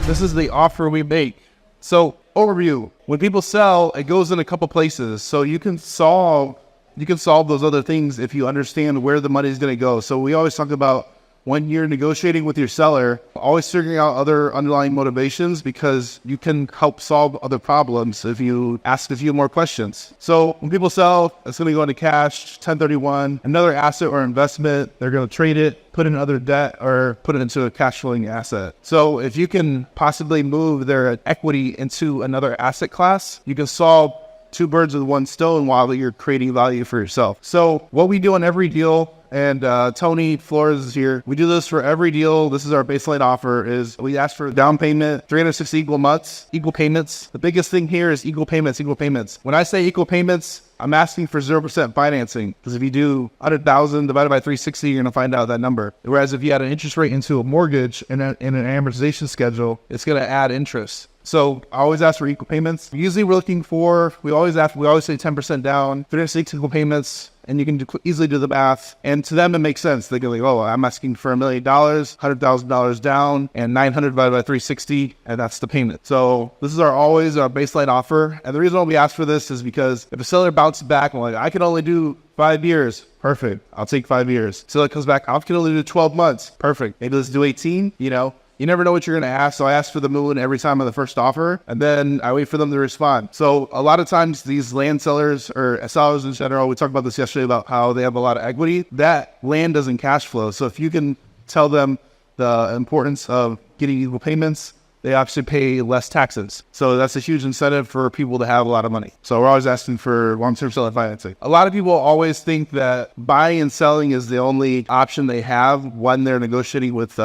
This is the offer we make. So overview, when people sell, it goes in a couple places. So you can solve those other things if you understand where the money is going to go. So we always talk about when you're negotiating with your seller, always figuring out other underlying motivations, because you can help solve other problems if you ask a few more questions. So when people sell, it's going to go into cash, 1031, another asset or investment. They're going to trade it, put in other debt, or put it into a cash flowing asset. So if you can possibly move their equity into another asset class, you can solve two birds with one stone while you're creating value for yourself. So what we do on every deal, and Tony Flores is here, we do this for every deal. This is our baseline offer, is we ask for a down payment, 360 equal months, equal payments. The biggest thing here is equal payments. When I say equal payments, I'm asking for 0% financing, because if you do 100,000 divided by 360, you're gonna find out that number. Whereas if you add an interest rate into a mortgage and an amortization schedule, it's gonna add interest. So I always ask for equal payments. Usually we always say 10% down, 360 equal payments, and you can easily do the math. And to them, it makes sense. They go like, oh, I'm asking for $1 million, $100,000 down, and 900 divided by 360, and that's the payment. So this is always our baseline offer. And the reason why we ask for this is because if a seller bounces back and like, I can only do 5 years, perfect, I'll take 5 years. Seller comes back, I can only do 12 months, perfect. Maybe let's do 18, You never know what you're going to ask. So I ask for the moon every time on the first offer, and then I wait for them to respond. So a lot of times these land sellers, or sellers in general, we talked about this yesterday about how they have a lot of equity. That land doesn't cash flow. So if you can tell them the importance of getting equal payments, they actually pay less taxes. So that's a huge incentive for people to have a lot of money. So we're always asking for long-term seller financing. A lot of people always think that buying and selling is the only option they have when they're negotiating with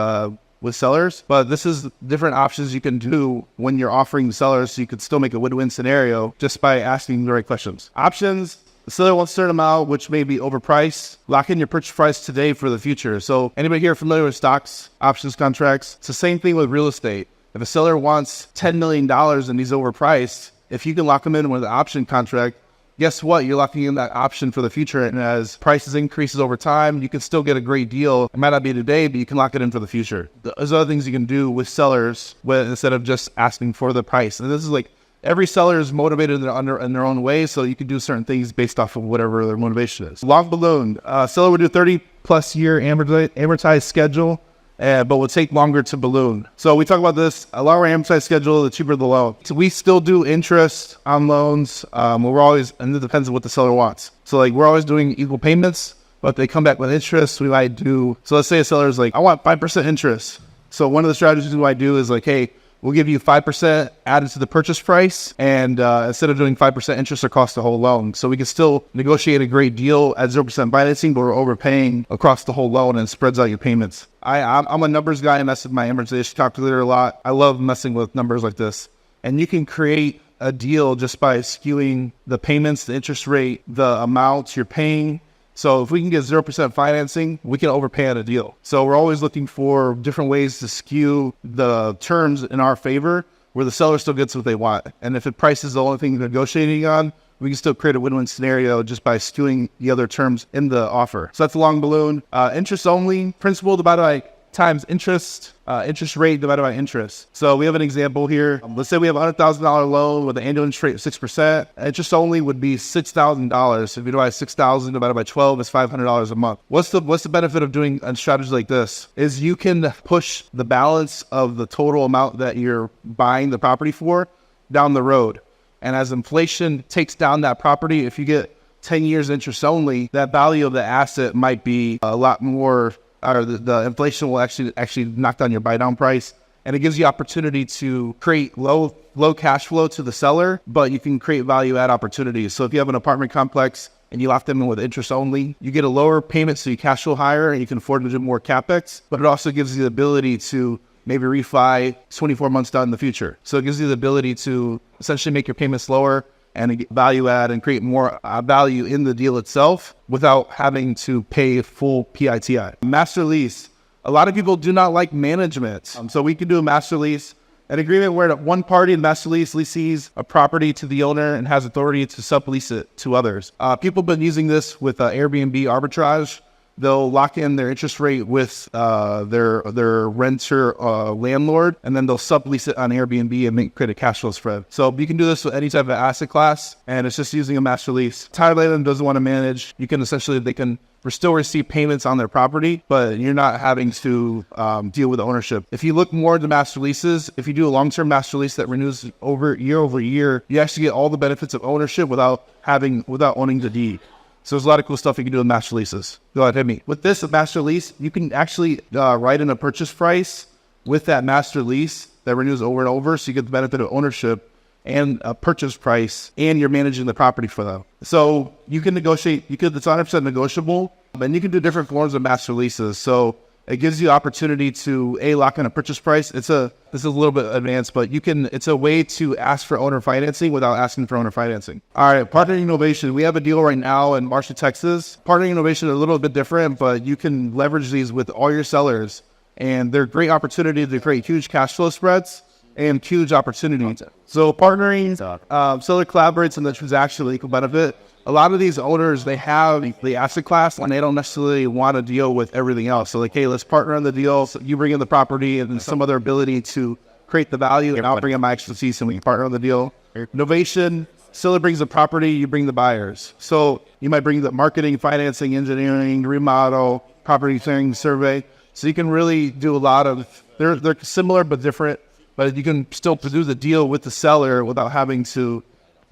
sellers, but this is different options you can do when you're offering sellers, so you could still make a win-win scenario just by asking the right questions. Options: the seller wants a certain amount, which may be overpriced. Lock in your purchase price today for the future. So anybody here familiar with stocks, options contracts? It's the same thing with real estate. If a seller wants $10 million and he's overpriced, if you can lock him in with an option contract, guess what? You're locking in that option for the future. And as prices increases over time, you can still get a great deal. It might not be today, but you can lock it in for the future. There's other things you can do with sellers instead of just asking for the price. And this is like, every seller is motivated in their own way. So you can do certain things based off of whatever their motivation is. Long balloon. Seller would do 30 plus year amortized schedule, but will take longer to balloon. So we talk about this, a longer amortized schedule, the cheaper the loan. So we still do interest on loans. And it depends on what the seller wants. So like, we're always doing equal payments, but they come back with interest. We might do, so let's say a seller is like, I want 5% interest. So one of the strategies we might do is like, hey, we'll give you 5% added to the purchase price, and instead of doing 5% interest across the whole loan. So we can still negotiate a great deal at 0% financing, but we're overpaying across the whole loan, and it spreads out your payments. I'm a numbers guy. I mess with my amortization calculator a lot. I love messing with numbers like this. And you can create a deal just by skewing the payments, the interest rate, the amounts you're paying. So if we can get 0% financing, we can overpay on a deal. So we're always looking for different ways to skew the terms in our favor, where the seller still gets what they want. And if the price is the only thing they're negotiating on, we can still create a win-win scenario just by skewing the other terms in the offer. So that's a long balloon. Interest only, principal divided by times interest, interest rate divided by interest. So we have an example here. Let's say we have a $100,000 loan with an annual interest rate of 6%. Interest only would be $6,000. So if you divide 6,000 divided by 12, it's $500 a month. What's the benefit of doing a strategy like this? Is you can push the balance of the total amount that you're buying the property for down the road. And as inflation takes down that property, if you get 10 years interest only, that value of the asset might be a lot more, or the inflation will actually knock down your buy down price. And it gives you opportunity to create low cash flow to the seller, but you can create value add opportunities. So if you have an apartment complex and you lock them in with interest only, you get a lower payment, so you cash flow higher and you can afford to do more capex, but it also gives you the ability to maybe refi 24 months down in the future. So it gives you the ability to essentially make your payments lower and value add and create more value in the deal itself without having to pay full PITI. Master lease. A lot of people do not like management. So we can do a master lease, an agreement where one party in master lease leases a property to the owner and has authority to sublease it to others. People have been using this with Airbnb arbitrage. they'll lock in their interest rate with their renter landlord, and then they'll sublease it on Airbnb and create a cash flow spread. So you can do this with any type of asset class, and it's just using a master lease. Title landlord doesn't want to manage. You can essentially, they can still receive payments on their property, but you're not having to deal with ownership. If you look more into master leases, if you do a long-term master lease that renews over year, you actually get all the benefits of ownership without owning the deed. So there's a lot of cool stuff you can do with master leases. Go ahead, hit me. With this, a master lease, you can actually write in a purchase price with that master lease that renews over and over, so you get the benefit of ownership and a purchase price, and you're managing the property for them. So you can negotiate, it's 100% negotiable, and you can do different forms of master leases. So it gives you opportunity to lock in a purchase price. This is a little bit advanced, but it's a way to ask for owner financing without asking for owner financing. All right, partnering innovation. We have a deal right now in Marshall, Texas. Partnering innovation is a little bit different, but you can leverage these with all your sellers, and they're great opportunity to create huge cash flow spreads and huge opportunity. So partnering, seller collaborates in the transaction equal benefit. A lot of these owners, they have the asset class and they don't necessarily want to deal with everything else. So like, hey, let's partner on the deal. So you bring in the property and then some other ability to create the value, and I'll bring in my expertise and we can partner on the deal. Innovation, seller brings the property, you bring the buyers. So you might bring the marketing, financing, engineering, remodel, property clearing, survey. So you can really do a lot of, they're similar but different, but you can still do the deal with the seller without having to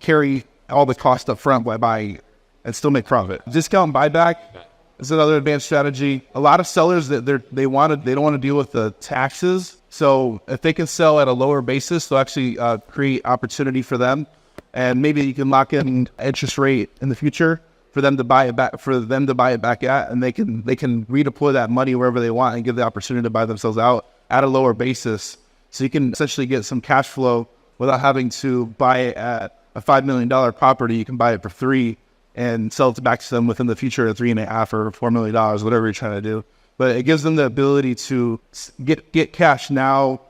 carry all the cost up front by buying it and still make profit. Discount and buyback is another advanced strategy. A lot of sellers that they don't want to deal with the taxes. So if they can sell at a lower basis, they'll actually create opportunity for them. And maybe you can lock in interest rate in the future for them to buy it back, at, and they can redeploy that money wherever they want and give the opportunity to buy themselves out at a lower basis. So you can essentially get some cash flow without having to buy it at a $5 million property. You can buy it for $3 million and sell it back to them within the future at $3.5 or $4 million, whatever you're trying to do. But it gives them the ability to get cash now,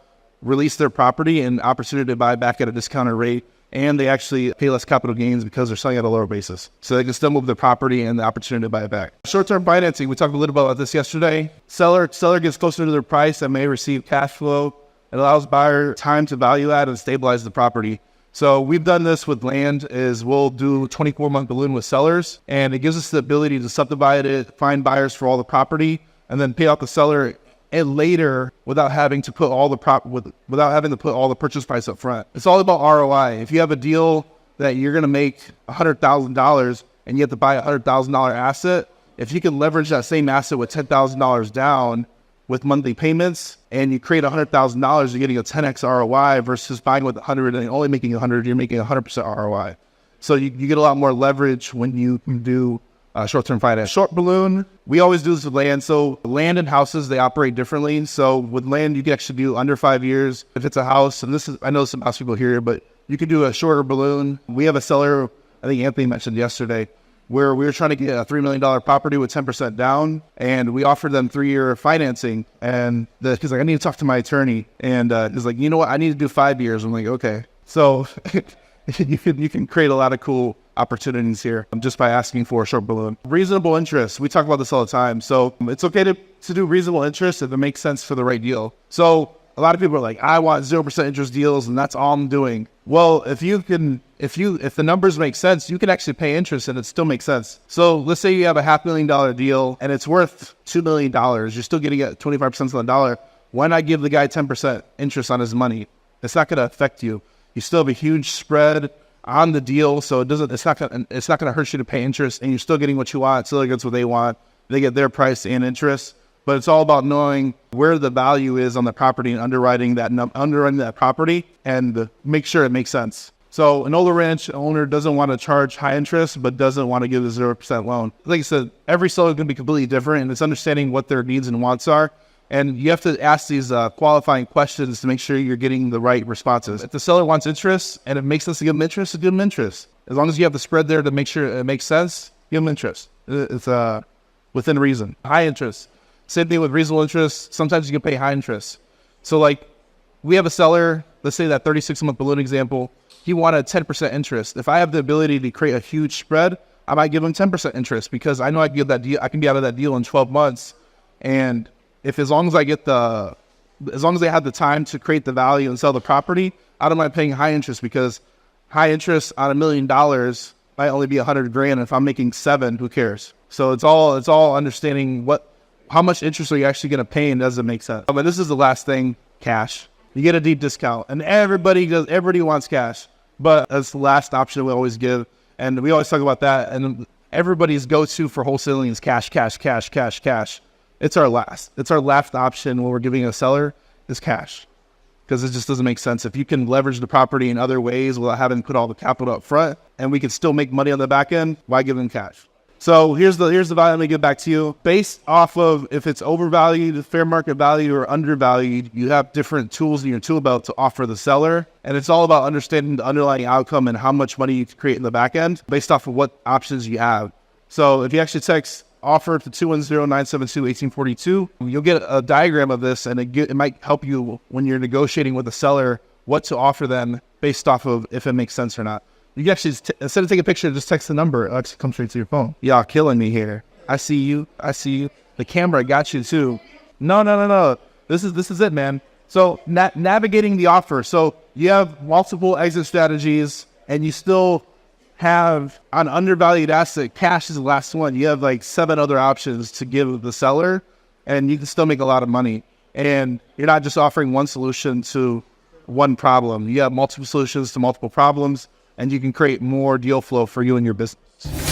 release their property, and opportunity to buy back at a discounted rate. And they actually pay less capital gains because they're selling at a lower basis. So they can still move their property and the opportunity to buy it back. Short-term financing, we talked a little bit about this yesterday. Seller gets closer to their price and may receive cash flow. It allows buyer time to value add and stabilize the property. So we've done this with land, is we'll do a 24-month balloon with sellers, and it gives us the ability to subdivide it, find buyers for all the property, and then pay out the seller and later without having to put all the purchase price up front. It's all about ROI. If you have a deal that you're going to make $100,000 and you have to buy a $100,000 asset, if you can leverage that same asset with $10,000 down with monthly payments, and you create $100,000, you're getting a 10x ROI versus buying with 100 and only making 100, you're making 100% ROI. So you get a lot more leverage when you do short-term finance. Short balloon, we always do this with land. So land and houses, they operate differently. So with land, you can actually do under 5 years. If it's a house, and I know some house people here, but you can do a shorter balloon. We have a seller, I think Anthony mentioned yesterday, where we were trying to get a $3 million property with 10% down, and we offered them 3-year financing. And he's like, I need to talk to my attorney. And he's like, you know what? I need to do 5 years. I'm like, okay. So you can create a lot of cool opportunities here just by asking for a short balloon. Reasonable interest. We talk about this all the time. So it's okay to do reasonable interest if it makes sense for the right deal. So a lot of people are like, I want 0% interest deals and that's all I'm doing. Well, if the numbers make sense, you can actually pay interest and it still makes sense. So let's say you have a $500,000 deal and it's worth $2 million. You're still getting at 25% on the dollar. Why not give the guy 10% interest on his money? It's not going to affect you. You still have a huge spread on the deal, so it's not going to hurt you to pay interest, and you're still getting what you want. Seller gets what they want. They get their price and interest. But it's all about knowing where the value is on the property and underwriting that property and make sure it makes sense. So an older ranch owner doesn't want to charge high interest, but doesn't want to give a 0% loan. Like I said, every seller is going to be completely different, and it's understanding what their needs and wants are. And you have to ask these qualifying questions to make sure you're getting the right responses. If the seller wants interest and it makes sense to give them interest, give them interest. As long as you have the spread there to make sure it makes sense, give them interest. It's within reason. High interest. Same thing with reasonable interest. Sometimes you can pay high interest. So like we have a seller, let's say that 36-month balloon example, he wanted 10% interest. If I have the ability to create a huge spread, I might give them 10% interest because I know I can get that deal. I can be out of that deal in 12 months. And as long as they have the time to create the value and sell the property, I don't mind paying high interest, because high interest on $1 million might only be 100 grand. If I'm making 7, who cares? So it's all understanding how much interest are you actually going to pay, and does it make sense? But this is the last thing, cash. You get a deep discount, and everybody wants cash, but that's the last option we always give. And we always talk about that. And everybody's go-to for wholesaling is cash, cash, cash, cash, cash. It's our last option when we're giving a seller is cash, because it just doesn't make sense. If you can leverage the property in other ways without having to put all the capital up front, and we can still make money on the back end, why give them cash? So here's the value I'm gonna give back to you. Based off of if it's overvalued, fair market value, or undervalued, you have different tools in your tool belt to offer the seller. And it's all about understanding the underlying outcome and how much money you can create in the back end based off of what options you have. So if you actually text offer to 210-972-1842, you'll get a diagram of this, and it might help you when you're negotiating with the seller what to offer them based off of if it makes sense or not. You can actually, instead of taking a picture, just text the number. It'll actually come straight to your phone. Y'all killing me here. I see you. The camera got you too. No. This is it, man. So navigating the offer. So you have multiple exit strategies, and you still have an undervalued asset. Cash is the last one. You have like 7 other options to give the seller, and you can still make a lot of money. And you're not just offering one solution to one problem. You have multiple solutions to multiple problems, and you can create more deal flow for you and your business.